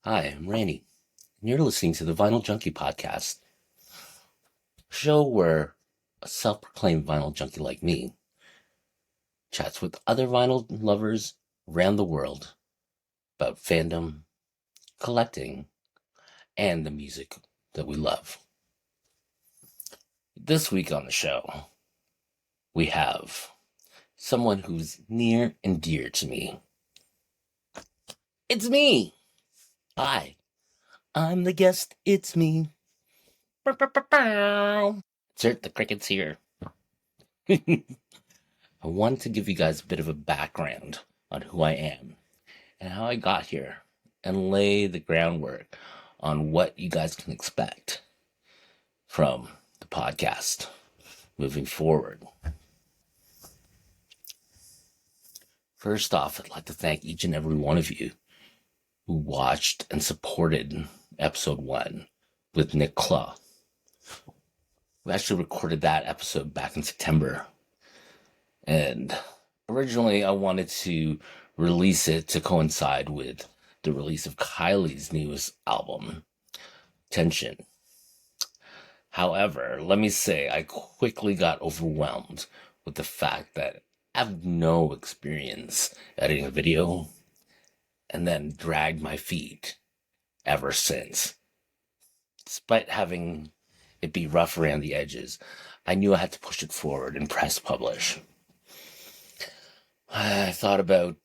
Hi, I'm Rannie, and you're listening to the Vinyl Junkie Podcast, a show where a self-proclaimed vinyl junkie like me chats with other vinyl lovers around the world about fandom, collecting, and the music that we love. This week on the show, we have someone who's near and dear to me. It's me! Hi, I'm the guest, it's me. Insert the crickets here. I want to give you guys a bit of a background on who I am and how I got here and lay the groundwork on what you guys can expect from the podcast moving forward. First off, I'd like to thank each and every one of you who watched and supported episode 1 with Nick Claw. We actually recorded that episode back in September. And originally I wanted to release it to coincide with the release of Kylie's newest album, Tension. However, let me say I quickly got overwhelmed with the fact that I have no experience editing a video and then dragged my feet ever since. Despite having it be rough around the edges, I knew I had to push it forward and press publish. I thought about,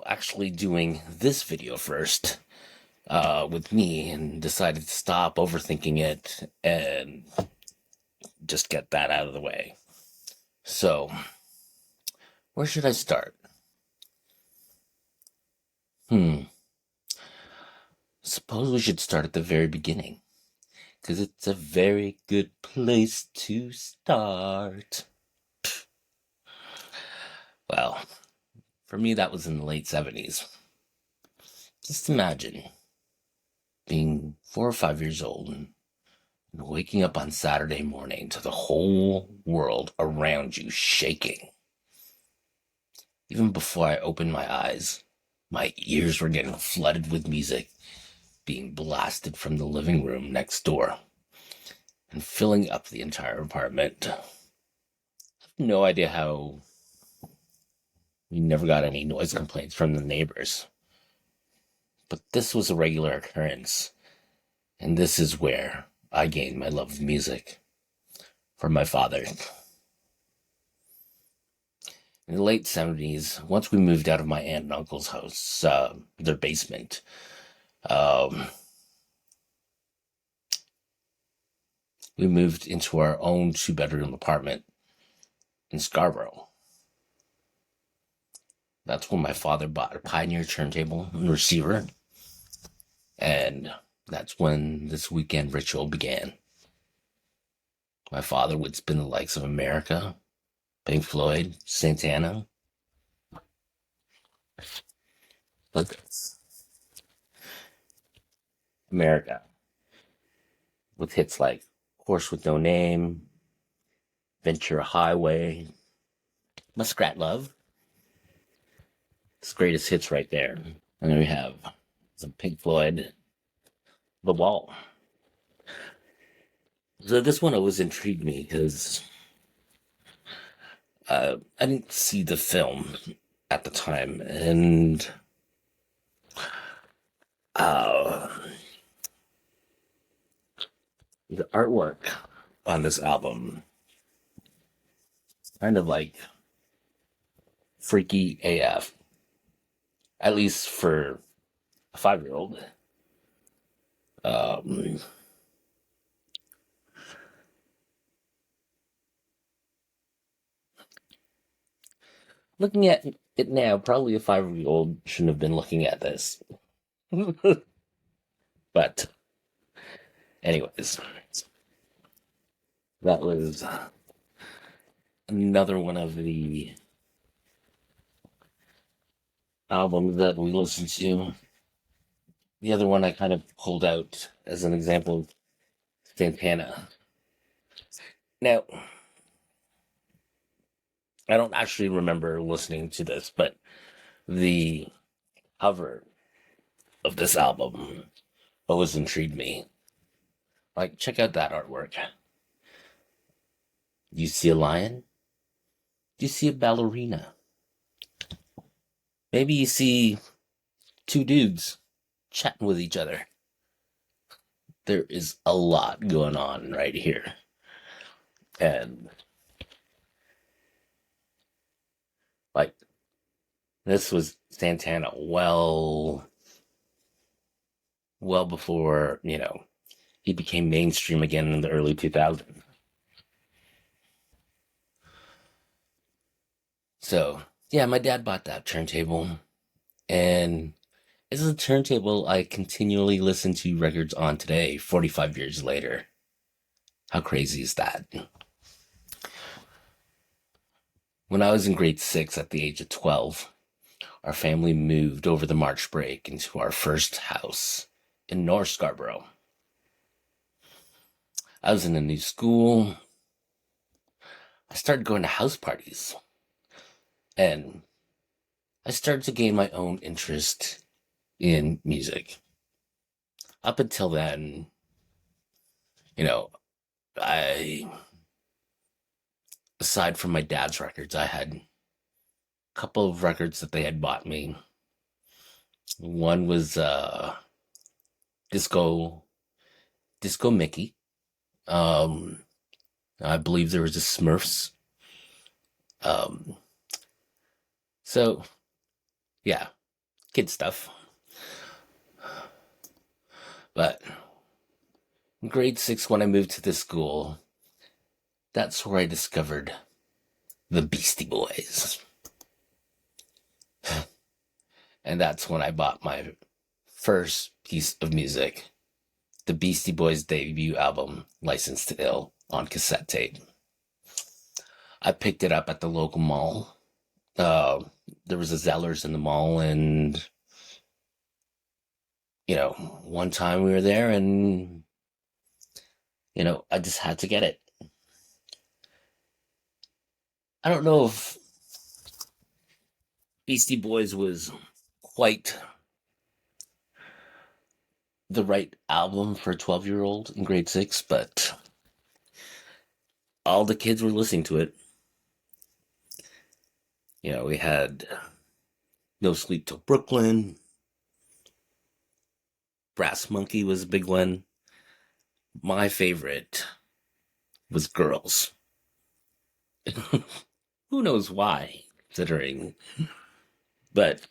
actually doing this video first with me and decided to stop overthinking it and just get that out of the way. So, where should I start? Suppose we should start at the very beginning, because it's a very good place to start. Well, for me, that was in the late 70s. Just imagine being 4 or 5 years old and waking up on Saturday morning to the whole world around you shaking. Even before I opened my eyes, my ears were getting flooded with music being blasted from the living room next door and filling up the entire apartment. I have no idea how we never got any noise complaints from the neighbors. But this was a regular occurrence, and this is where I gained my love of music from my father. In the late 70s, once we moved out of my aunt and uncle's house, their basement, we moved into our own 2-bedroom apartment in Scarborough. That's when my father bought a Pioneer turntable and receiver, and that's when this weekend ritual began. My father would spin the likes of America, Pink Floyd, Santana. Look at this. America. With hits like Horse with No Name, Ventura Highway, Muskrat Love. It's the greatest hits right there. And then we have some Pink Floyd, The Wall. So this one always intrigued me because I didn't see the film at the time, and the artwork on this album kind of like freaky AF, at least for a 5-year-old. Looking at it now, probably a 5-year-old shouldn't have been looking at this. But, anyways, that was another one of the albums that we listened to. The other one I kind of pulled out as an example of Santana. Now, I don't actually remember listening to this, but the cover of this album always intrigued me. Like, check out that artwork. You see a lion? You see a ballerina? Maybe you see two dudes chatting with each other. There is a lot going on right here. And, like, this was Santana well before, he became mainstream again in the early 2000s. So, yeah, my dad bought that turntable, and this is a turntable I continually listen to records on today, 45 years later. How crazy is that? When I was in grade 6 at the age of 12, our family moved over the March break into our first house in North Scarborough. I was in a new school. I started going to house parties. And I started to gain my own interest in music. Up until then, I, aside from my dad's records, I had a couple of records that they had bought me. One was Disco Mickey. I believe there was a Smurfs. So, yeah, kid stuff. But in grade 6, when I moved to this school, that's where I discovered the Beastie Boys. And that's when I bought my first piece of music, the Beastie Boys debut album, Licensed to Ill, on cassette tape. I picked it up at the local mall. There was a Zellers in the mall, and, one time we were there, and, I just had to get it. I don't know if Beastie Boys was quite the right album for a 12-year-old in grade 6, but all the kids were listening to it. We had No Sleep Till Brooklyn. Brass Monkey was a big one. My favorite was Girls. Who knows why, considering. But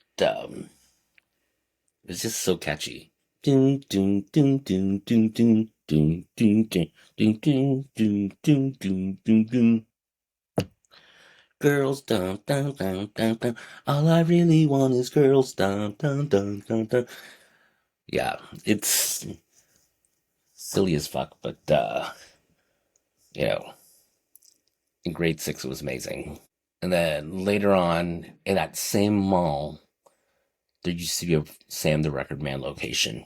it's just so catchy. Dun, dun, dun, dun, dun, dun, dun, dun, dun, dun, dun, dun, dun, dun, dun. Girls, dun, dun, dun, dun, dun. All I really want is girls, dun, dun, dun, dun, dun. Yeah, it's silly as fuck, but, in grade 6 it was amazing. And then later on, in that same mall, there used to be a Sam the Record Man location.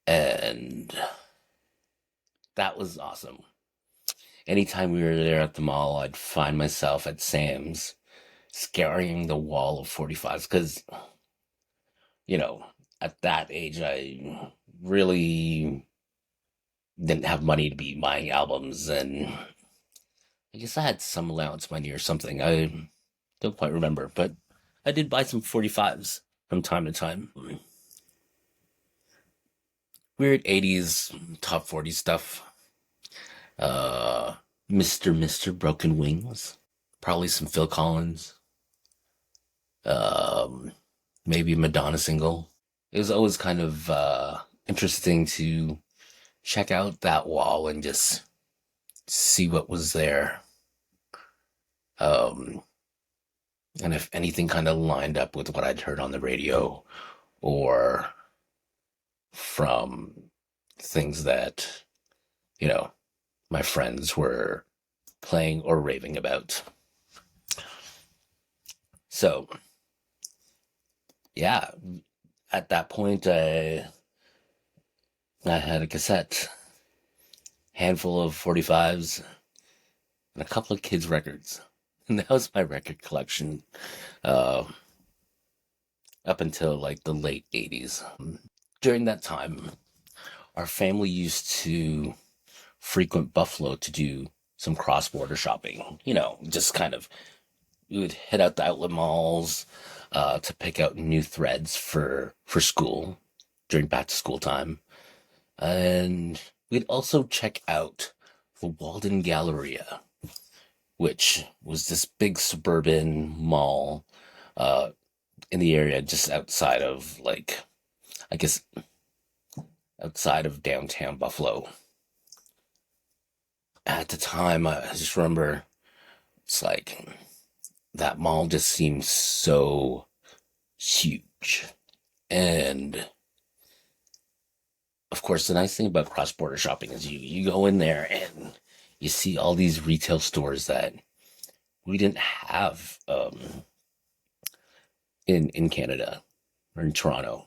And that was awesome. Anytime we were there at the mall, I'd find myself at Sam's scouring the wall of 45s because, at that age, I really didn't have money to be buying albums, and I guess I had some allowance money or something. I don't quite remember, but I did buy some 45s from time to time. Weird 80s top 40 stuff. Mr. Broken Wings. Probably some Phil Collins. Maybe a Madonna single. It was always kind of interesting to check out that wall and just see what was there. And if anything kind of lined up with what I'd heard on the radio or from things that, my friends were playing or raving about. So, yeah, at that point, I had a cassette, handful of 45s, and a couple of kids' records. And that was my record collection. up until like the late 80s. During that time, our family used to frequent Buffalo to do some cross-border shopping. Just kind of, we would hit out the outlet malls to pick out new threads for school during back to school time. And we'd also check out the Walden Galleria, which was this big suburban mall in the area just outside of, like, I guess, outside of downtown Buffalo. At the time, I just remember it's like that mall just seemed so huge. And of course, the nice thing about cross-border shopping is you go in there and you see all these retail stores that we didn't have in Canada or in Toronto.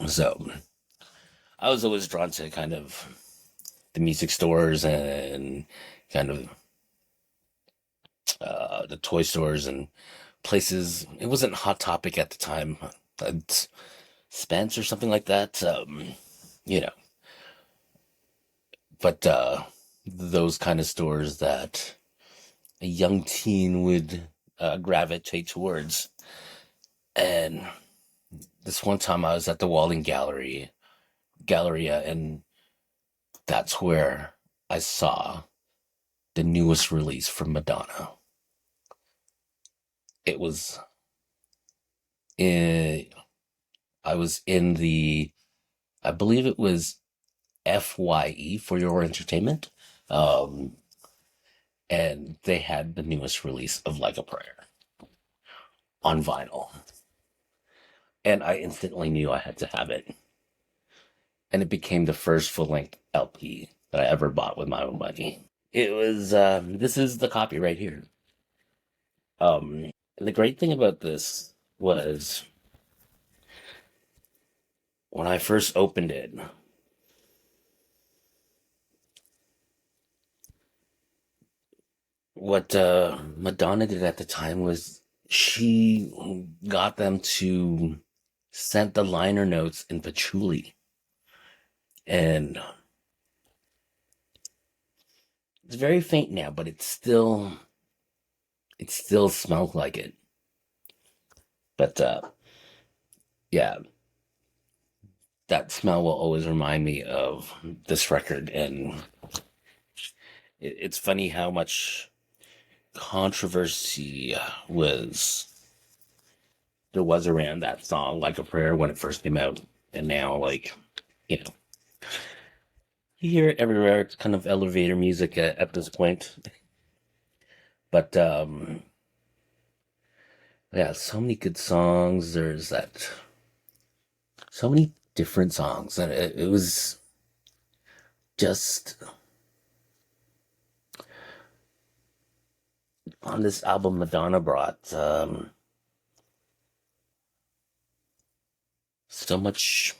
So I was always drawn to kind of the music stores and kind of the toy stores and places. It wasn't Hot Topic at the time. Spence or something like that. You know, but those kind of stores that a young teen would gravitate towards. And this one time I was at the Walden Galleria, and that's where I saw the newest release from Madonna. It was in, I was in I believe it was FYE, for your entertainment. And they had the newest release of Like a Prayer on vinyl. And I instantly knew I had to have it. And it became the first full-length LP that I ever bought with my own money. It was, this is the copy right here. And the great thing about this was when I first opened it, what Madonna did at the time was she got them to send the liner notes in patchouli. And it's very faint now, but it still smells like it. But yeah, that smell will always remind me of this record. And it's funny how much controversy there was around that song, Like a Prayer, when it first came out. And now, like, you know, you hear it everywhere. It's kind of elevator music at this point. But yeah, so many good songs. There's so many different songs, and it was just on this album Madonna brought so much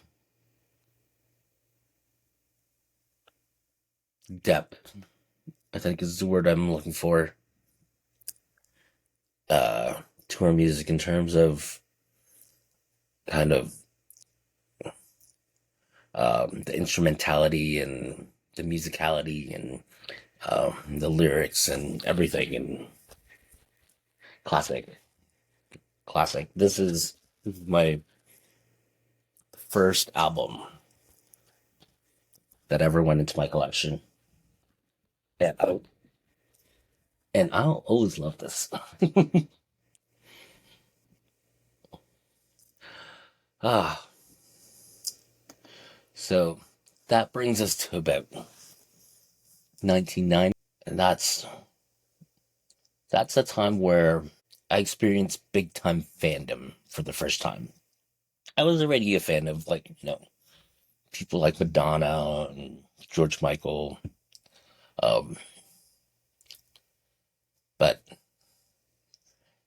depth, I think is the word I'm looking for, to her music in terms of kind of the instrumentality and the musicality and the lyrics and everything. And classic. This is my first album that ever went into my collection. And I'll always love this. So that brings us to about 1990, and that's the time where I experienced big time fandom for the first time. I was already a fan of, like, people like Madonna and George Michael, but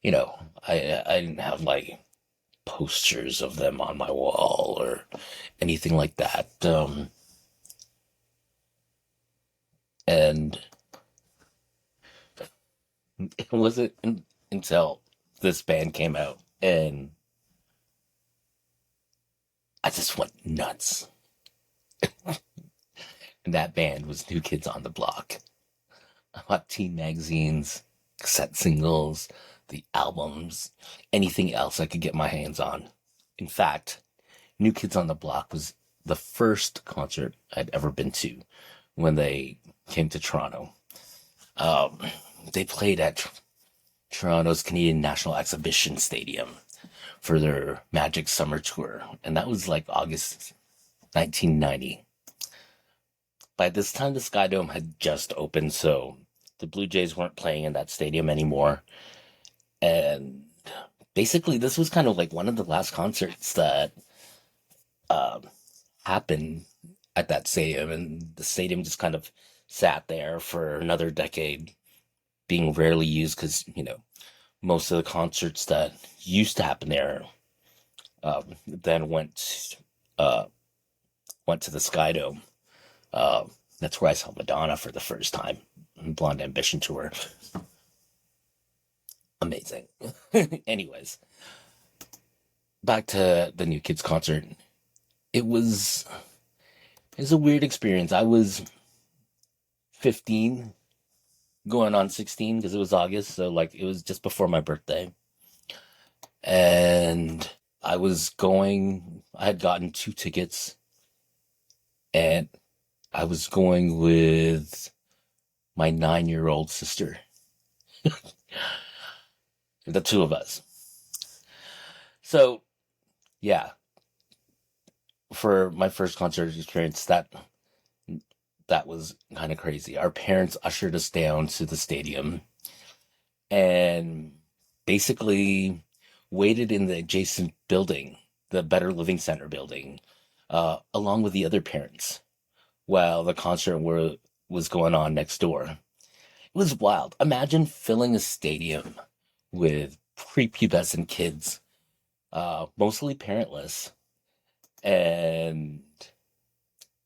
I didn't have like posters of them on my wall or anything like that. And it wasn't until this band came out and I just went nuts. And that band was New Kids on the Block. I bought teen magazines, cassette singles, the albums, anything else I could get my hands on. In fact, New Kids on the Block was the first concert I'd ever been to when they came to Toronto. Um, they played at Toronto's Canadian National Exhibition Stadium for their Magic Summer Tour, and that was like August 1990. By this time, the Sky Dome had just opened, so the Blue Jays weren't playing in that stadium anymore. And basically, this was kind of like one of the last concerts that uh, happened at that stadium, and the stadium just kind of sat there for another decade, being rarely used because, most of the concerts that used to happen there then uh, went to the Sky Dome. Uh, that's where I saw Madonna for the first time. Blonde Ambition tour. Amazing. Anyways, back to the New Kids concert. It was a weird experience. I was 15, going on 16 because it was August, so like it was just before my birthday. And I had gotten 2 tickets, and I was going with my 9-year-old sister. The two of us. So, yeah, for my first concert experience, that was kind of crazy. Our parents ushered us down to the stadium and basically waited in the adjacent building, the Better Living Center building, along with the other parents while the concert was going on next door. It was wild. Imagine filling a stadium with prepubescent kids, mostly parentless, and,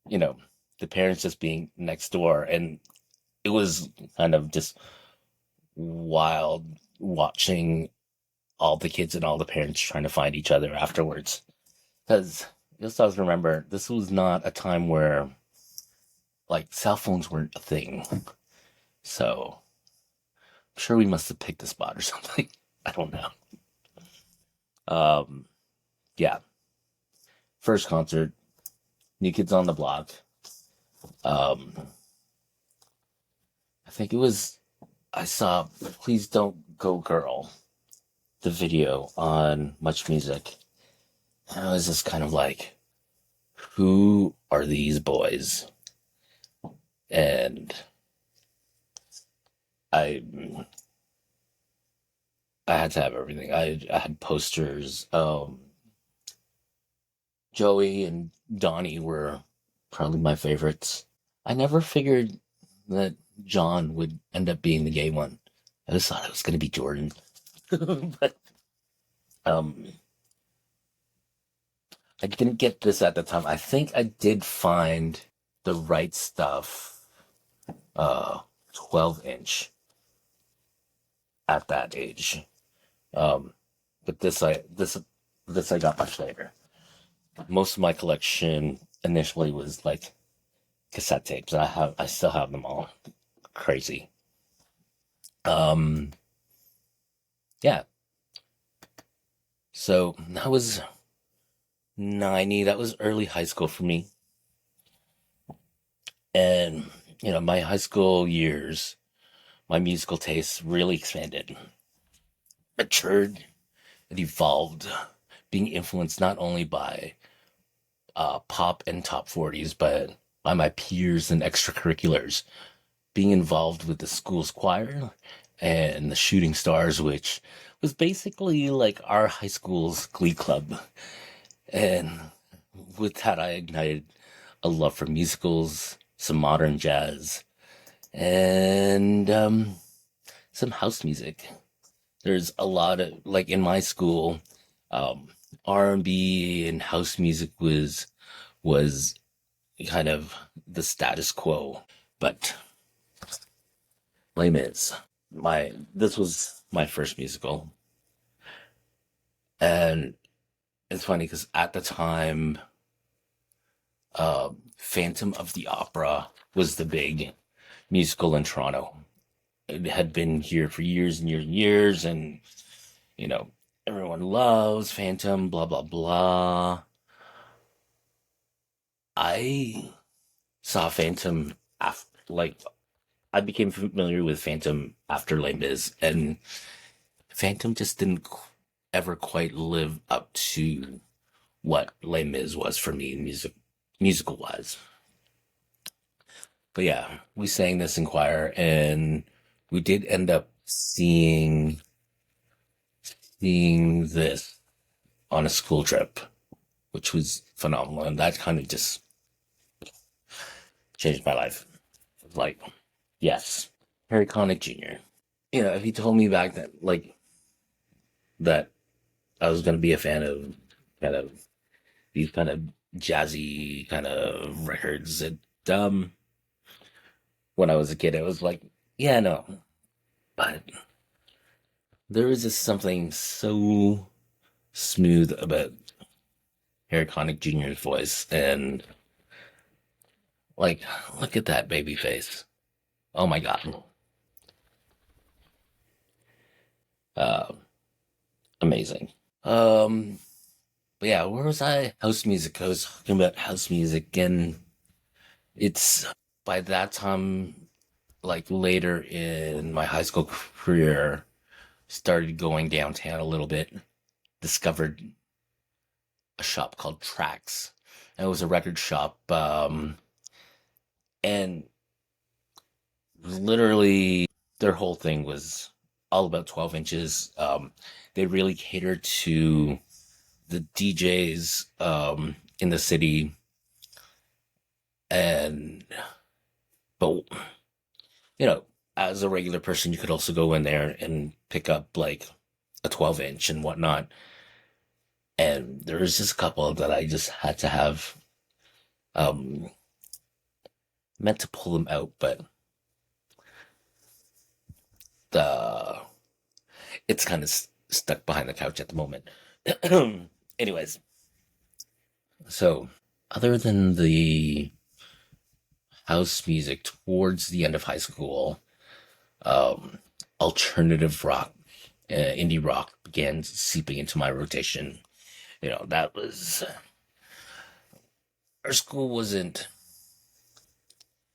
you know, the parents just being next door. And it was kind of just wild watching all the kids and all the parents trying to find each other afterwards. Because just always remember, this was not a time where like cell phones weren't a thing. So I'm sure we must have picked a spot or something. I don't know. Um, yeah. First concert, New Kids on the Block. Um, I think I saw Please Don't Go Girl, the video on Much Music. And I was just kind of like, who are these boys? And I had to have everything. I had posters. Joey and Donnie were probably my favorites. I never figured that John would end up being the gay one. I just thought it was going to be Jordan. But um, I didn't get this at the time. I think I did find the Right Stuff 12-inch at that age. But this I got much later. Most of my collection initially was like cassette tapes. I still have them all. Crazy. Um, yeah. So that was 90. That was early high school for me. And, my high school years, my musical tastes really expanded, matured, and evolved, being influenced not only by pop and top 40s, but by my peers and extracurriculars, being involved with the school's choir and the Shooting Stars, which was basically like our high school's glee club. And with that, I ignited a love for musicals, some modern jazz, and some house music. There's a lot of, like in my school, um, R&B and house music was kind of the status quo. But Les Mis, this was my first musical, and it's funny because at the time, Phantom of the Opera was the big musical in Toronto. It had been here for years and years and years, and you know, everyone loves Phantom, blah blah blah. I saw Phantom after, like, I became familiar with Phantom after Les Mis, and Phantom just didn't ever quite live up to what Les Mis was for me, musical wise. But yeah, we sang this in choir, and we did end up seeing this on a school trip, which was phenomenal, and that kind of just changed my life. Like, yes, Harry Connick Jr. If he told me back that, that I was gonna be a fan of kind of these kind of jazzy kind of records, um, when I was a kid, it was like, yeah, no, but there is just something so smooth about Harry Connick Jr.'s voice, and like, look at that baby face. Oh my god. Uh, Amazing. Um, but yeah, where was I? House music. I was talking about house music, and it's by that time, like later in my high school career, started going downtown a little bit, discovered a shop called Tracks. And it was a record shop, and literally their whole thing was all about 12 inches. They really catered to the DJs in the city, and but you know, as a regular person, you could also go in there and pick up like a 12-inch and whatnot. And there was just a couple that I just had to have, um, meant to pull them out, but the it's kind of stuck behind the couch at the moment. Anyways, so other than the house music towards the end of high school, um, alternative rock, indie rock began seeping into my rotation. That was our school wasn't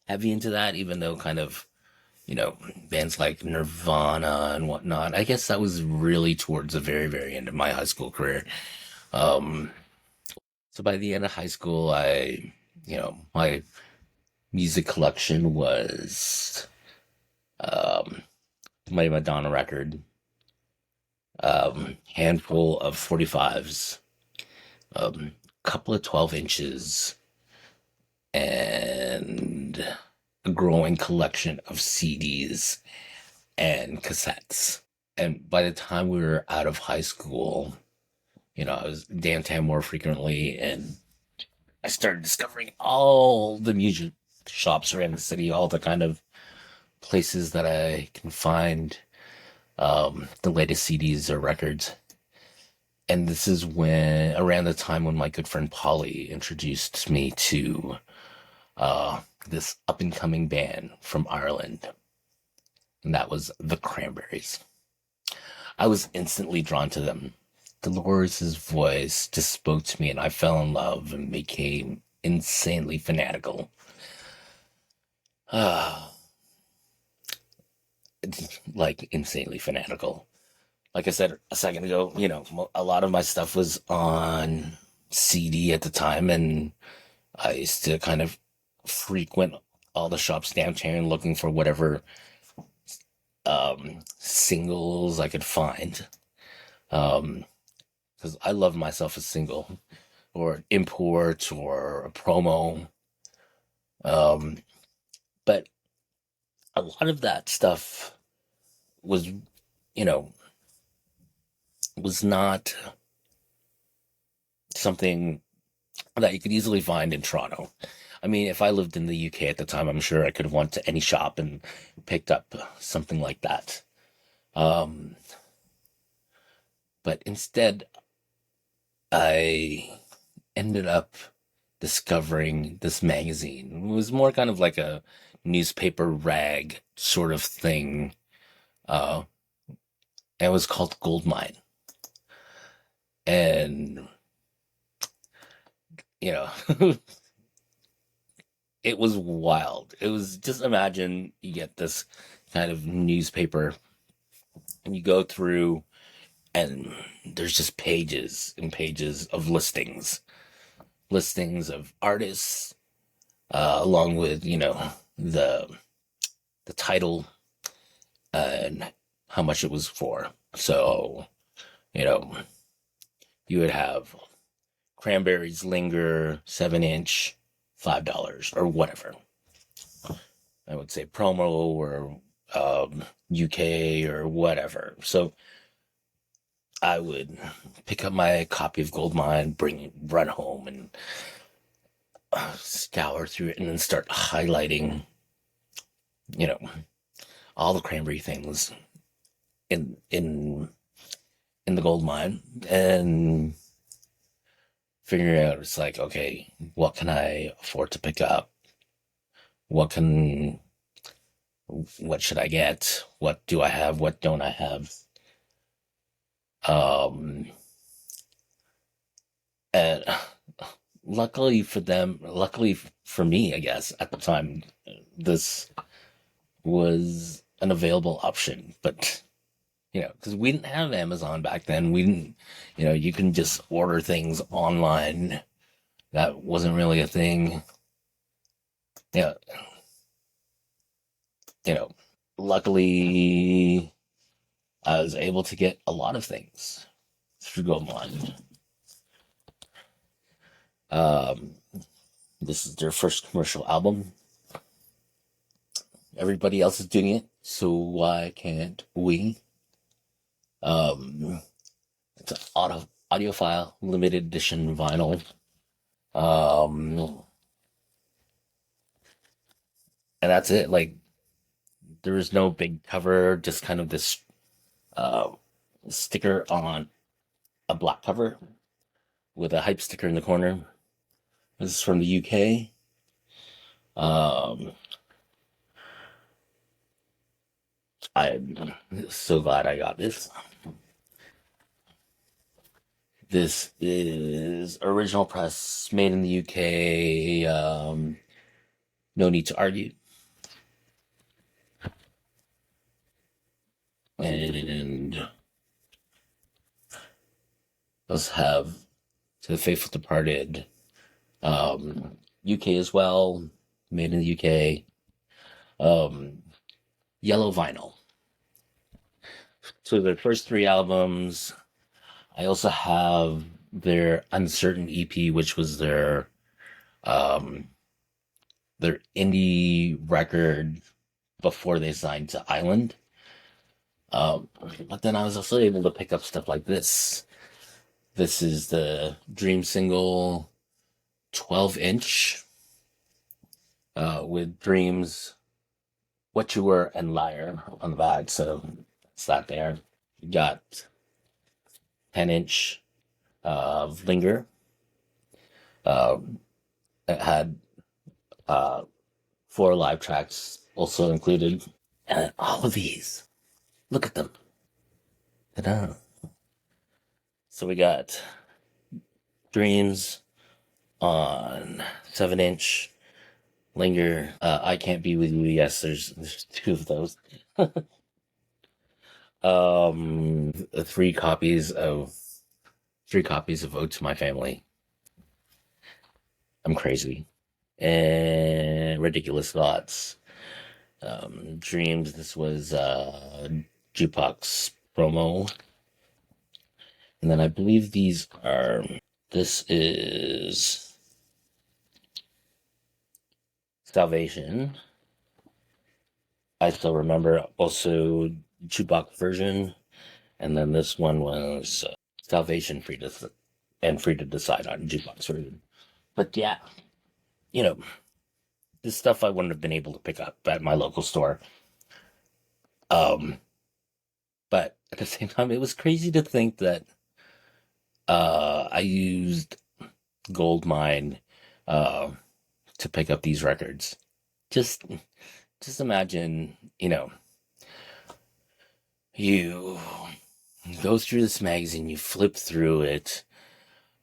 heavy into that, even though kind of, bands like Nirvana and whatnot. I guess that was really towards the very, very end of my high school career. Um, so by the end of high school, my music collection was, my Madonna record, handful of 45s, couple of 12 inches, and a growing collection of CDs and cassettes. And by the time we were out of high school, I was downtown more frequently, and I started discovering all the music shops around the city, all the kind of places that I can find the latest CDs or records. And this is around the time when my good friend Polly introduced me to this up and coming band from Ireland, and that was the Cranberries. I was instantly drawn to them. Dolores' voice just spoke to me, and I fell in love and became insanely fanatical. Like, insanely fanatical. Like I said a second ago, a lot of my stuff was on CD at the time, and I used to kind of frequent all the shops downtown looking for whatever singles I could find. Because I love myself a single or an import or a promo. Um, but a lot of that stuff was, you know, was not something that you could easily find in Toronto. I mean, if I lived in the UK at the time, I'm sure I could have went to any shop and picked up something like that. Um, but instead, I ended up discovering this magazine. It was more kind of like a newspaper rag sort of thing. Uh, and it was called Goldmine. And, you know, it was wild. It was just, imagine you get this kind of newspaper and you go through and there's just pages and pages of listings of artists, along with, the title and how much it was for. So, you know, you would have Cranberries Linger 7-inch, $5 or whatever. I would say promo or UK or whatever. So I would pick up my copy of Goldmine, run home and scour through it and then start highlighting, all the Cranberry things in the Goldmine and figuring out, it's like, okay, what can I afford to pick up? What should I get? What do I have? What don't I have? And luckily for me, I guess, at the time, this was an available option. But, because we didn't have Amazon back then. We didn't, you can just order things online. That wasn't really a thing. Yeah. Luckily, I was able to get a lot of things through Goldmine. This is their first commercial album. Everybody else is doing it, so why can't we? It's an audiophile limited edition vinyl. And that's it. Like, there is no big cover, just kind of this sticker on a black cover with a hype sticker in the corner. This is from the UK. I'm so glad I got this. This is original press, made in the UK. No need to argue. And let's have To the Faithful Departed. UK as well, made in the UK. Yellow vinyl. So their first 3 albums. I also have their Uncertain EP, which was their indie record before they signed to Island. But then I was also able to pick up stuff like this. This is the Dream single 12-inch with Dreams, What You Were, and Liar on the back. So it's that there. You got 10-inch of Linger. It had 4 live tracks also included. And all of these, look at them. Ta-da. So we got Dreams on 7-inch, Linger, I Can't Be With You. Yes, there's 2 of those. 3 copies of Ode to My Family. I'm crazy. And Ridiculous Thoughts. Dreams, this was Jukebox promo. And then I believe this is Salvation. I still remember also Jukebox version. And then this one was Salvation, Free to Decide on Jukebox version. But yeah, this stuff I wouldn't have been able to pick up at my local store. But at the same time, it was crazy to think that I used Goldmine uh, to pick up these records. Just, just imagine, you go through this magazine, you flip through it.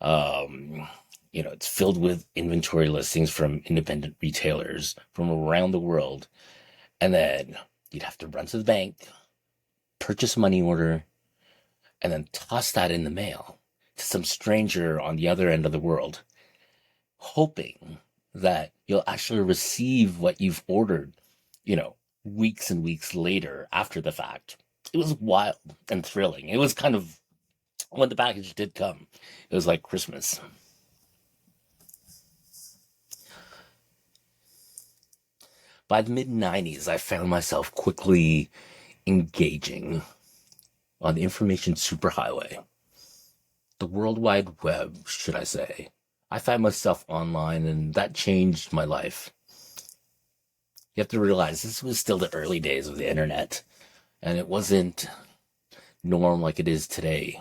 It's filled with inventory listings from independent retailers from around the world. And then you'd have to run to the bank, purchase a money order, and then toss that in the mail to some stranger on the other end of the world, hoping that you'll actually receive what you've ordered, weeks and weeks later after the fact. It was wild and thrilling. It was kind of, when the package did come, it was like Christmas. By the mid 90s, I found myself quickly engaging on the information superhighway, the World Wide Web, should I say. I found myself online, and that changed my life. You have to realize this was still the early days of the internet, and it wasn't norm like it is today.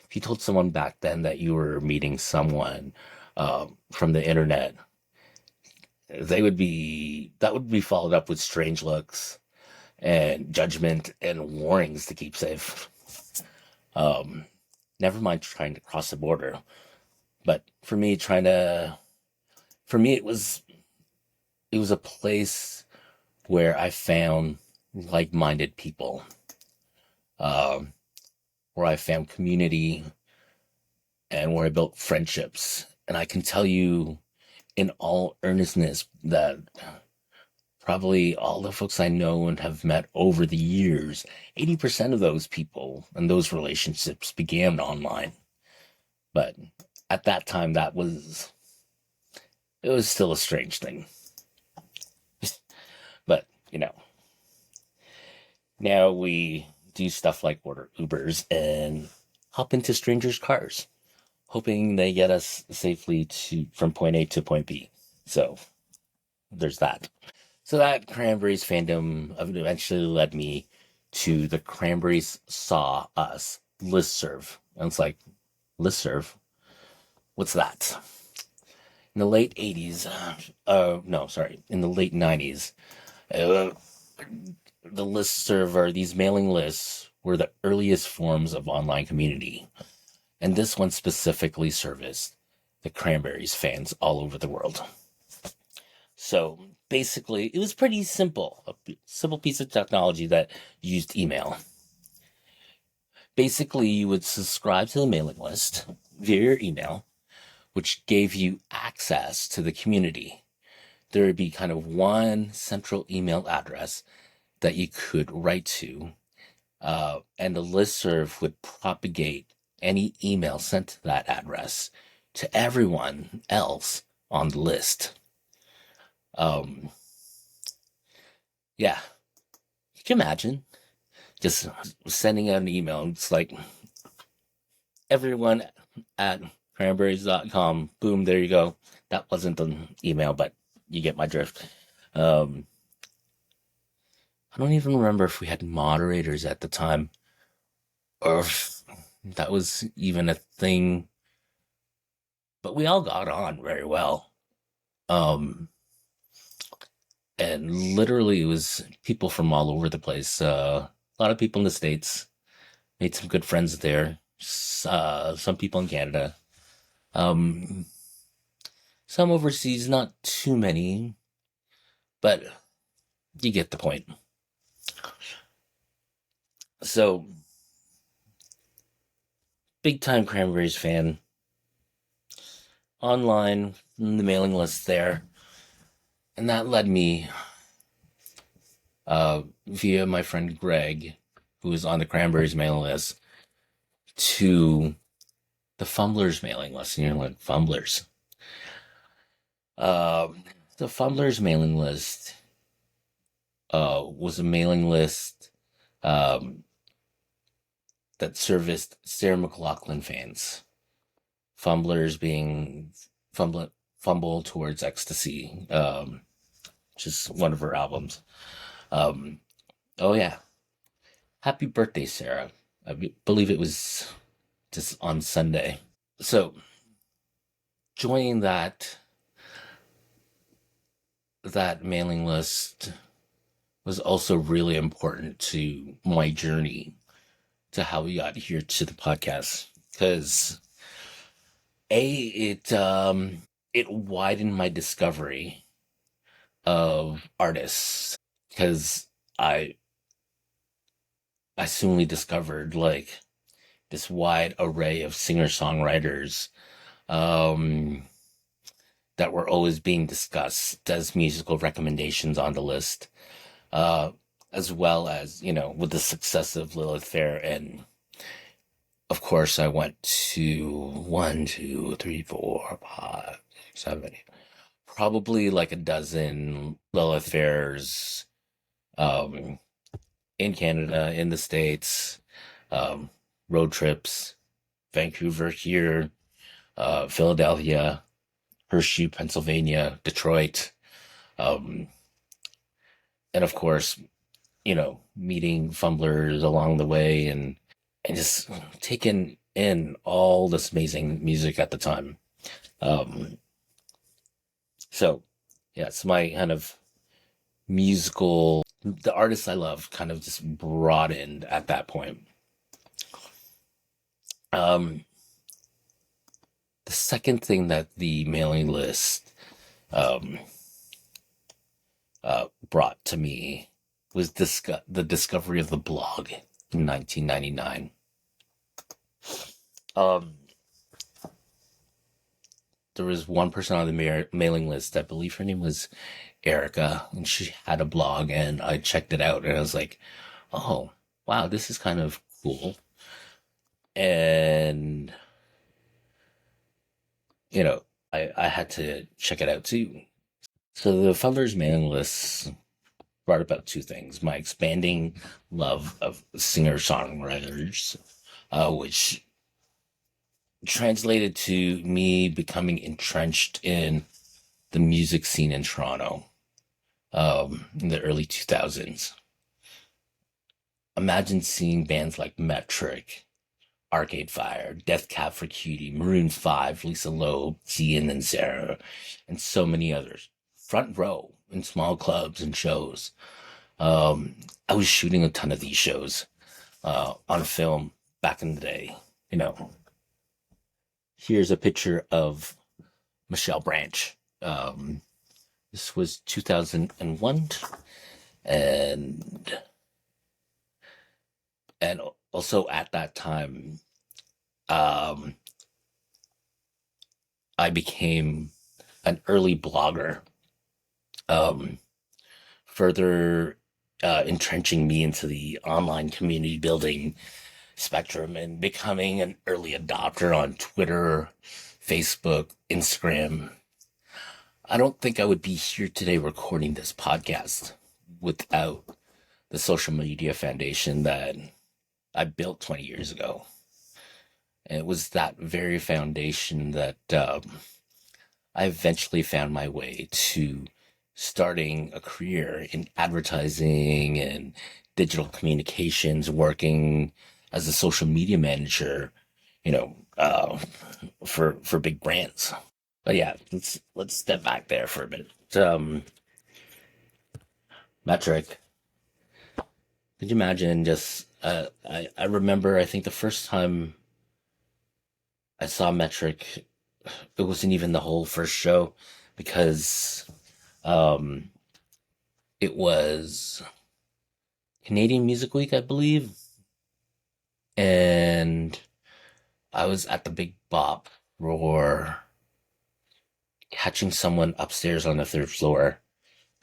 If you told someone back then that you were meeting someone from the internet, that would be followed up with strange looks and judgment and warnings to keep safe. Never mind trying to cross the border, but for me, it was a place where I found like-minded people, where I found community, and where I built friendships. And I can tell you in all earnestness that probably all the folks I know and have met over the years, 80% of those people and those relationships began online. But at that time, it was still a strange thing. But, now we do stuff like order Ubers and hop into strangers' cars, hoping they get us safely from point A to point B. So there's that. So that Cranberries fandom eventually led me to the Cranberries Saw Us listserv. And it's like, listserv? What's that? In the late 80s, in the late 90s, the listserv, or these mailing lists, were the earliest forms of online community. And this one specifically serviced the Cranberries fans all over the world. So basically, it was pretty simple. A simple piece of technology that used email. Basically, you would subscribe to the mailing list via your email, which gave you access to the community. There would be kind of one central email address that you could write to, and the listserv would propagate any email sent to that address to everyone else on the list. Yeah, you can imagine just sending out an email. It's like everyone at cranberries.com. Boom, there you go. That wasn't the email, but you get my drift. I don't even remember if we had moderators at the time, or if that was even a thing, but we all got on very well. And literally, it was people from all over the place. A lot of people in the States. Made some good friends there. Some people in Canada. Some overseas, not too many, but you get the point. So, big time Cranberries fan. Online, in the mailing list there. And that led me, via my friend Greg, who was on the Cranberries mailing list, to the Fumblers mailing list. And you're like, Fumblers? The Fumblers mailing list was a mailing list that serviced Sarah McLachlan fans. Fumblers being Fumble Towards Ecstasy, which is one of her albums. Oh yeah. Happy birthday, Sarah. I believe it was just on Sunday. So joining that mailing list was also really important to my journey to how we got here to the podcast. Because it widened my discovery of artists. Because I I soonly discovered like this wide array of singer songwriters um, that were always being discussed as musical recommendations on the list, uh, as well as, with the success of Lilith Fair. And of course, I went to one, two, three, four, five, six, seven, eight, probably like a dozen Lilith Fairs um, in Canada, in the States, um, road trips, Vancouver here, Philadelphia, Hershey, Pennsylvania, Detroit, um, and of course, meeting fumblers along the way and just taking in all this amazing music at the time. Um, so yeah, it's my kind of the artists I love kind of just broadened at that point. Um, the second thing that the mailing list um, brought to me was the discovery of the blog in 1999. Um, there was one person on the mailing list. I believe her name was Erica, and she had a blog, and I checked it out, and I was like, "Oh, wow, this is kind of cool." And you know, I had to check it out too. So the Funders mailing list brought about two things: my expanding love of singer songwriters, which translated to me becoming entrenched in the music scene in Toronto in the early 2000s. Imagine seeing bands like Metric, Arcade Fire, Death Cab for Cutie, Maroon 5, Lisa Loeb, Cian and Sarah, and so many others. Front row in small clubs and shows. I was shooting a ton of these shows on film back in the day. You know, here's a picture of Michelle Branch. This was 2001, and and also at that time, um, I became an early blogger, um, further entrenching me into the online community building spectrum and becoming an early adopter on Twitter, Facebook, Instagram. I don't think I would be here today recording this podcast without the social media foundation that I built 20 years ago. And it was that very foundation that I eventually found my way to starting a career in advertising and digital communications, working as a social media manager, for big brands. But yeah, let's step back there for a minute. Metric. Could you imagine just I remember I think the first time I saw Metric, it wasn't even the whole first show because um it was Canadian Music Week, I believe, and I was at the Big Bop for catching someone upstairs on the third floor.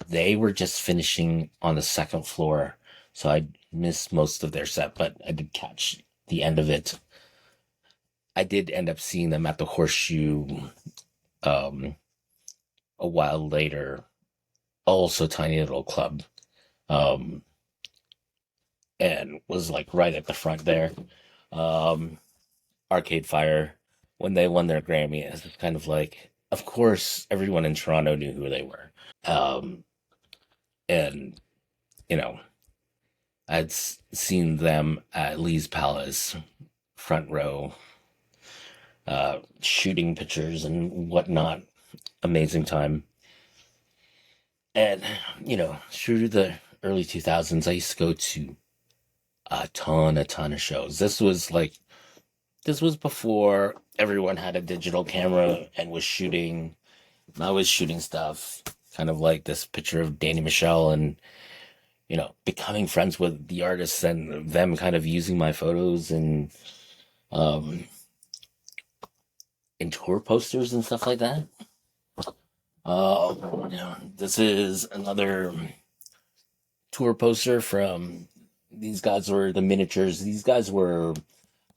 They were just finishing on the second floor, so I missed most of their set, but I did catch the end of it. I did end up seeing them at the Horseshoe um, a while later, also tiny little club, um, and was like right at the front there. Um, Arcade Fire, when they won their Grammy, it's kind of like, of course, everyone in Toronto knew who they were. Um, and, you know, seen them at Lee's Palace, front row, shooting pictures and whatnot. Amazing time. And, through the early 2000s, I used to go to a ton of shows. This was before everyone had a digital camera and was shooting. I was shooting stuff, kind of like this picture of Danny Michelle and, becoming friends with the artists and them kind of using my photos and, um, in tour posters and stuff like that. This is another tour poster from these guys were the Miniatures. These guys were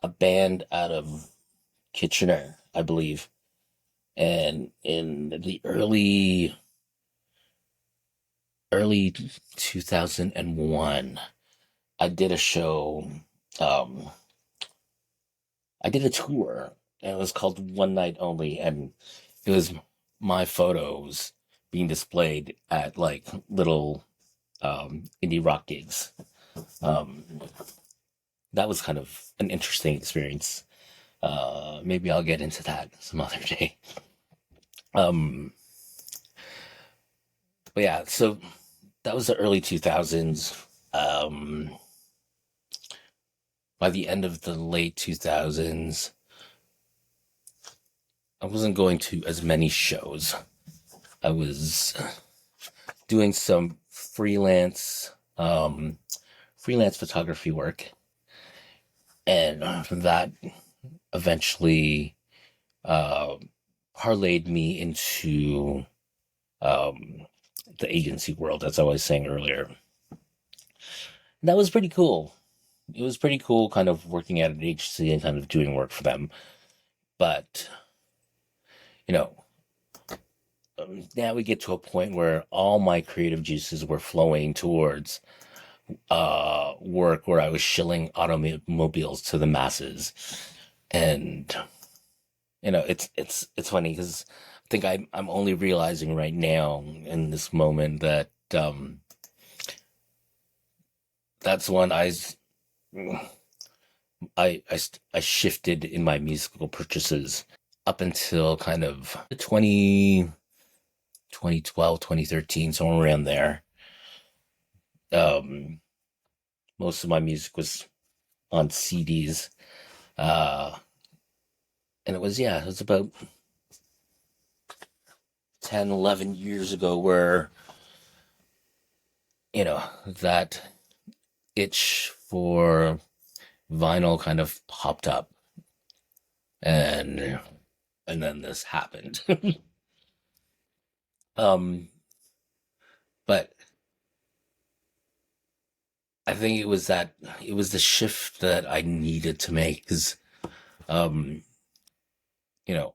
a band out of Kitchener, I believe. And in the early 2001, I did a show. Um, I did a tour, and it was called One Night Only, and it was my photos being displayed at like little indie rock gigs. Um, that was kind of an interesting experience. Maybe I'll get into that some other day. Um, but yeah, so that was the early 2000s. By the end of the late 2000s, I wasn't going to as many shows. I was doing some freelance photography work, and that eventually uh, parlayed me into the agency world, as I was saying earlier. And that was pretty cool. It was pretty cool kind of working at an agency and kind of doing work for them. But, you know, now we get to a point where all my creative juices were flowing towards work where I was shilling automobiles to the masses. And, it's funny because I think I'm only realizing right now in this moment that that's when I shifted in my musical purchases up until kind of 2012, 2013, somewhere around there. Um, Most of my music was on CDs. Uh, and it was about 10, 11 years ago where, that itch for vinyl kind of popped up. And and then this happened. um, but I think it was the shift that I needed to make because um,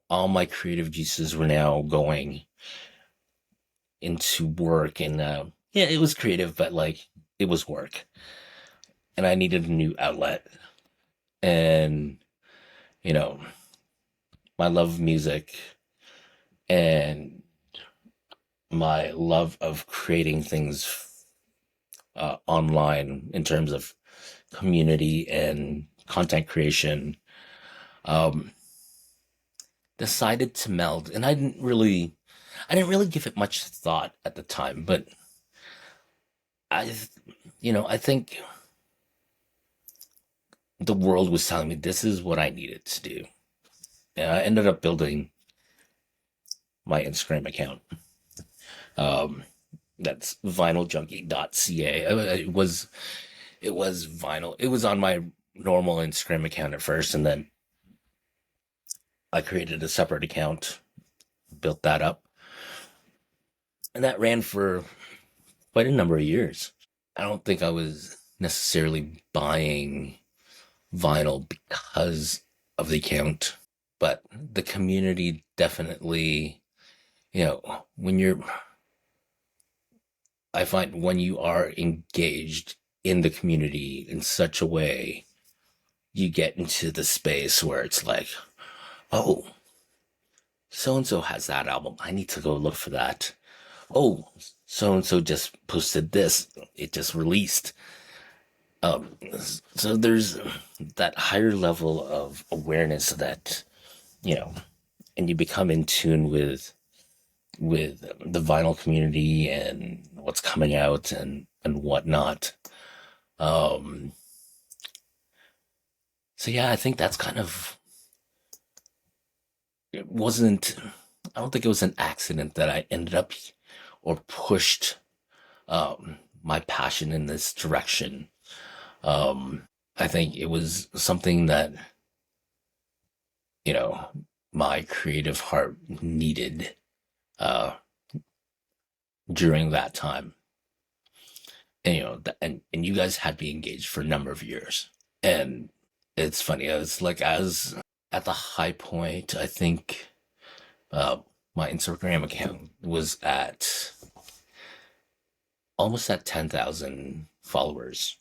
all my creative juices were now going into work and yeah, it was creative, but like it was work. And I needed a new outlet. And, you know, my love of music and my love of creating things online in terms of community and content creation um, decided to meld. And I didn't really give it much thought at the time, but I, I think the world was telling me this is what I needed to do. And I ended up building my Instagram account. Um, that's vinyljunkie.ca. It was vinyl. It was on my normal Instagram account at first, and then I created a separate account, built that up, and that ran for quite a number of years. I don't think I was necessarily buying vinyl because of the account, but the community definitely, when I find when you are engaged in the community in such a way, you get into the space where it's like, oh, so and so has that album. I need to go look for that. Oh, so and so just posted this. It just released. Um, so there's that higher level of awareness that you know, and you become in tune with the vinyl community and what's coming out and whatnot. Um, so yeah, I think that's kind of it wasn't. I don't think it was an accident that I ended up or pushed my passion in this direction. I think it was something that you know my creative heart needed uh, during that time. And and you guys had me engaged for a number of years. And it's funny, it's like as at the high point, I think uh my Instagram account was at almost at 10,000 followers.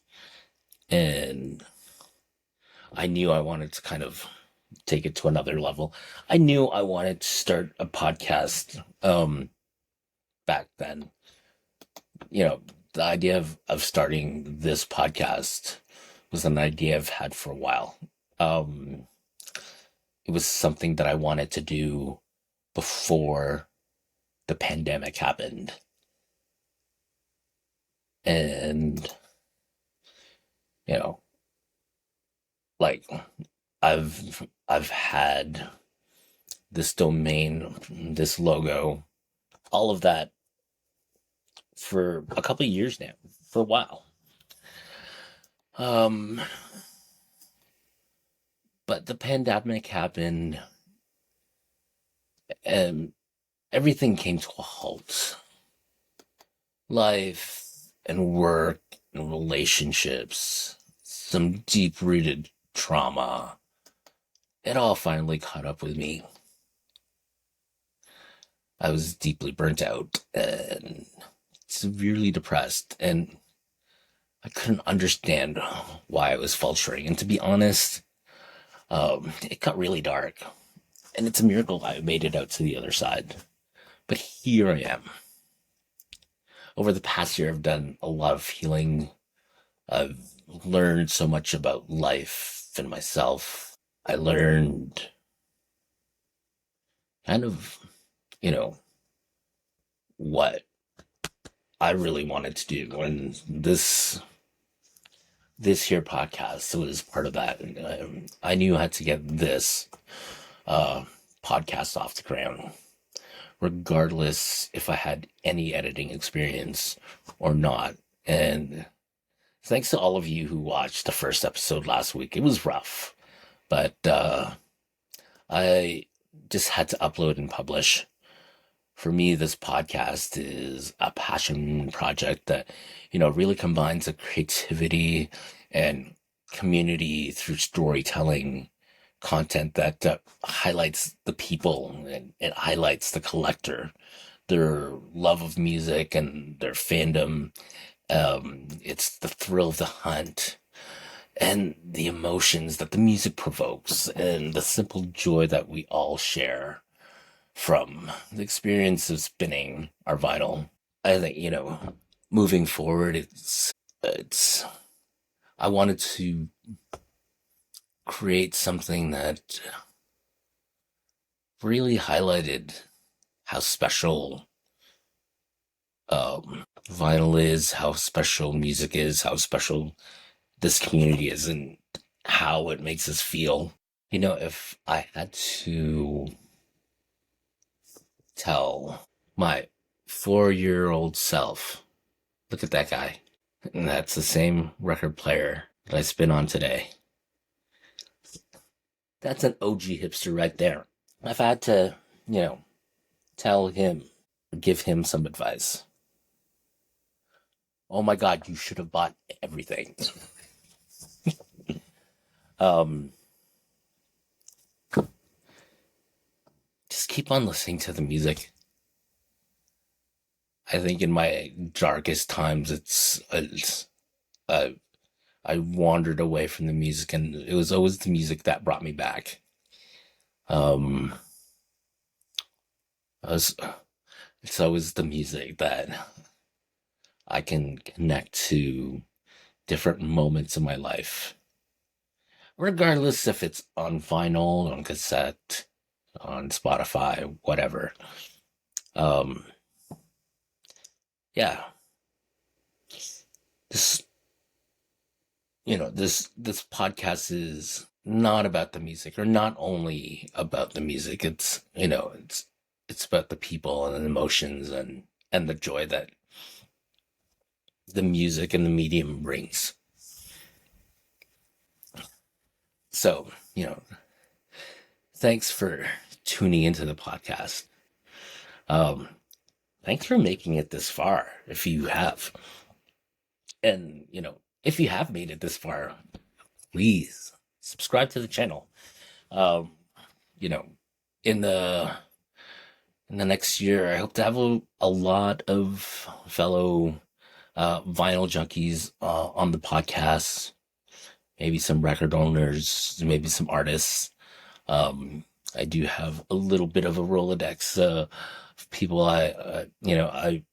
And I knew I wanted to kind of take it to another level. I knew I wanted to start a podcast back then. You know, the idea of starting this podcast was an idea I've had for a while. Um, it was something that I wanted to do before the pandemic happened. And, you know, like I've had this domain, this logo, all of that for a couple of years now, for a while. Um, but the pandemic happened and everything came to a halt. Life and work and relationships, some deep rooted trauma. It all finally caught up with me. I was deeply burnt out and severely depressed, and I couldn't understand why I was faltering. And to be honest, it got really dark. And it's a miracle I made it out to the other side. But here I am. Over the past year, I've done a lot of healing. I've learned so much about life and myself. I learned kind of, you know, what I really wanted to do. And this here podcast was part of that. And I knew I had to get this uh, podcast off the ground, regardless if I had any editing experience or not. And thanks to all of you who watched the first episode last week. It was rough, but I just had to upload and publish. For me, this podcast is a passion project that, really combines the creativity and community through storytelling content that highlights the people and it highlights the collector, their love of music and their fandom. It's the thrill of the hunt and the emotions that the music provokes and the simple joy that we all share from the experience of spinning our vinyl. I think, moving forward, it's, I wanted to create something that really highlighted how special vinyl is, how special music is, how special this community is, and how it makes us feel. If I had to tell my 4-year-old self, look at that guy. And that's the same record player that I spin on today. That's an OG hipster right there. If I had to, tell him, give him some advice. Oh my God, you should have bought everything. Just keep on listening to the music. I think in my darkest times, I wandered away from the music, and it was always the music that brought me back. I was, it's always the music that I can connect to different moments in my life, regardless if it's on vinyl, on cassette, on Spotify, whatever. Um, yeah, this, this podcast is not about the music, or not only about the music. It's about the people and the emotions and the joy that the music and the medium brings. So, thanks for tuning into the podcast. Um, Thanks for making it this far, if you have. And, if you have made it this far, please subscribe to the channel. Um, you know, in the next year, I hope to have a lot of fellow vinyl junkies on the podcast. Maybe some record owners, maybe some artists. I do have a little bit of a Rolodex of people I'm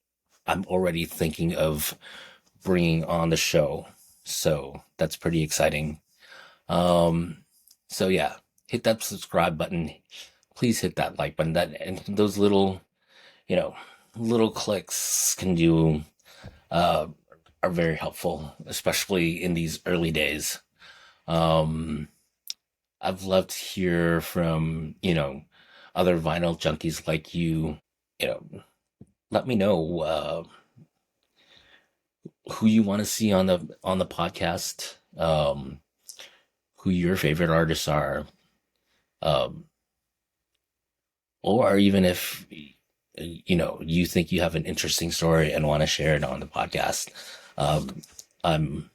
already thinking of bringing on the show. So that's pretty exciting. So yeah, hit that subscribe button. Please hit that like button. And those little, little clicks can do, are very helpful, especially in these early days. I've loved to hear from, other vinyl junkies like you. Let me know, who you want to see on the podcast, who your favorite artists are, um, or even if you think you have an interesting story and want to share it on the podcast. Um, I'm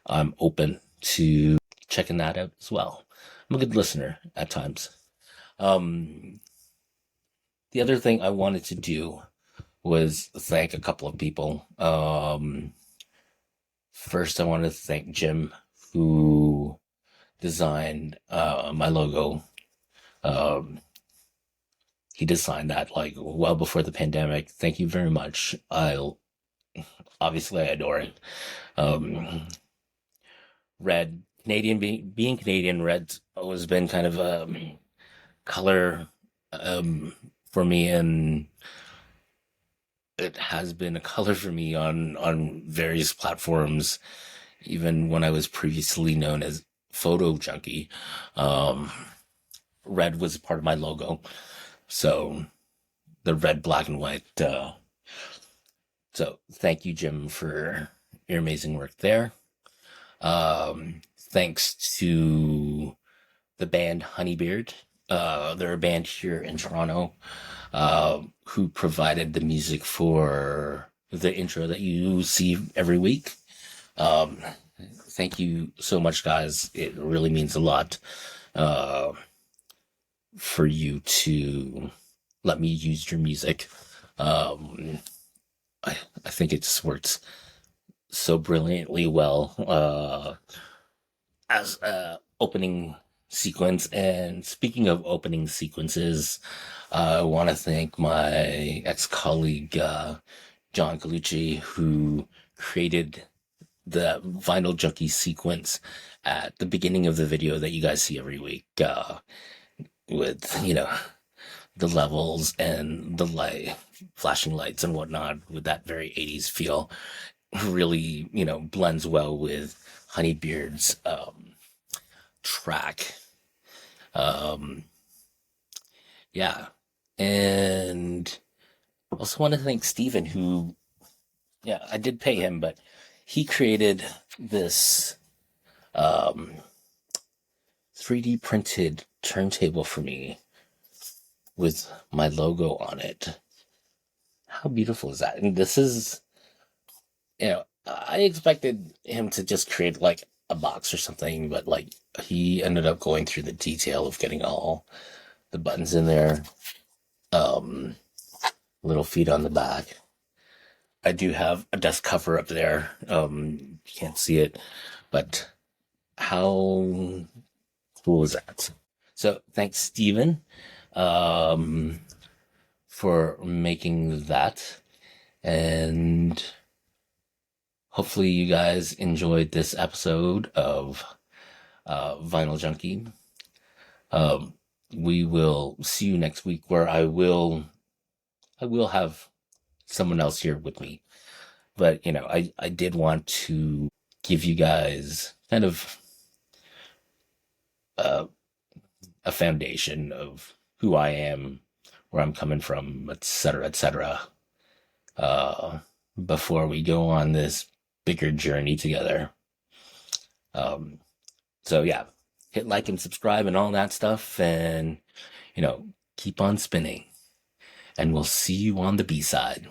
I'm open to checking that out as well. I'm a good listener at times. Um, the other thing I wanted to do was thank a couple of people. First, I wanted to thank Jim, who designed my logo. Um, he designed that like well before the pandemic. Thank you very much. I adore it. Um, red, Canadian, being Canadian, red's always been kind of a color for me, and it has been a color for me on various platforms, even when I was previously known as Photo Junkie. Um, Red was part of my logo, so the red, black, and white. So thank you, Jim, for your amazing work there. Thanks to the band Honeybeard. They're a band here in Toronto, who provided the music for the intro that you see every week. Um, Thank you so much, guys. It really means a lot, uh, for you to let me use your music. Um, I think it just works so brilliantly well, as a opening sequence. And speaking of opening sequences, I want to thank my ex-colleague, John Colucci, who created the Vinyl Junkie sequence at the beginning of the video that you guys see every week, with, the levels and the light, flashing lights and whatnot, with that very 80s feel. Really, blends well with Honeybeard's track. Um, yeah. And also want to thank Steven, who, yeah, I did pay him, but he created this 3D printed turntable for me with my logo on it. How beautiful is that? And this is, I expected him to just create like a box or something, but like he ended up going through the detail of getting all the buttons in there. Little feet on the back. I do have a desk cover up there. You can't see it, but how cool is that? So thanks, Steven, for making that. And hopefully you guys enjoyed this episode of Vinyl Junkie. we will see you next week, where I will have someone else here with me. But I did want to give you guys kind of uh, a foundation of who I am, where I'm coming from, etc., etc. Uh, before we go on this bigger journey together. Um, so yeah, hit like and subscribe and all that stuff, and keep on spinning. And we'll see you on the B side.